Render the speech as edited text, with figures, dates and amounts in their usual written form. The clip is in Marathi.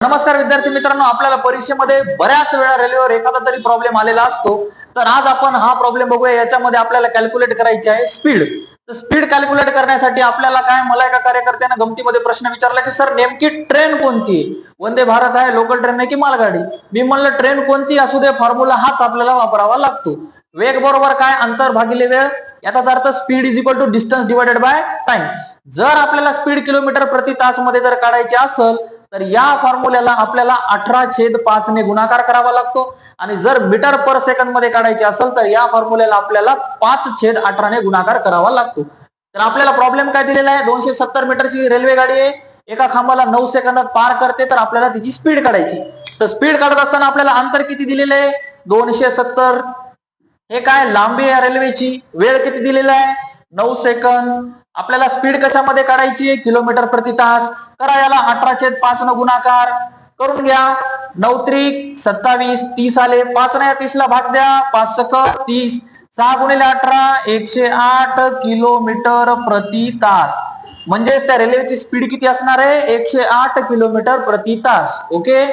नमस्कार विद्यार्थी मित्रांनो, आपल्याला परीक्षेमध्ये बऱ्याच वेळा रेल्वेवर एखादा तरी प्रॉब्लेम आलेला असतो. तर आज आपण हा प्रॉब्लेम बघूया. याच्यामध्ये आपल्याला कॅल्क्युलेट करायची आहे स्पीड. तर स्पीड कॅल्क्युलेट करण्यासाठी आपल्याला काय, मला एका कार्यकर्त्याने गमतीमध्ये प्रश्न विचारला की सर नेमकी ट्रेन कोणती आहे, वंदे भारत आहे, लोकल ट्रेन आहे की मालगाडी. मी म्हणलं ट्रेन कोणती असू दे, फॉर्म्युला हाच आपल्याला वापरावा लागतो. वेग बरोबर काय, अंतर भागिले वेळ. याचा अर्थ speed is equal to distance divided by time. जर आपल्याला स्पीड किलोमीटर प्रति तास मध्ये जर काढायची असेल तर या फॉर्म्युल्याला आपल्याला 18/5 ने गुणाकार करावा लागतो. आणि जर मीटर पर सेकंद मध्ये काढायची असेल तर या फॉर्म्युल्याला आपल्याला 5/18 ने गुणाकार करावा लागतो. तर आपल्याला प्रॉब्लेम काय दिलेला आहे, 270 मीटरची रेल्वे गाडी आहे, एका खांबाला 9 सेकंदात पार करते. तर आपल्याला तिची स्पीड काढायची. तर स्पीड काढत असताना आपल्याला अंतर किती दिलेलं आहे, 270. हे काय, लांबी आहे रेल्वेची. वेळ किती दिलेला आहे, 9 सेकंद. आपल्याला स्पीड कशामध्ये काढायची, किलोमीटर प्रति तास. करा याला 18/5 न गुणाकार करून घ्या. 9 त्रिक 27, 30 आले. 5 ने 30 ला भाग द्या, 5 सक 30, 6 गुणिले 18 108 किलोमीटर प्रति तास. म्हणजेच त्या रेल्वेची स्पीड किती असणार आहे, 108 किलोमीटर प्रति तास. ओके.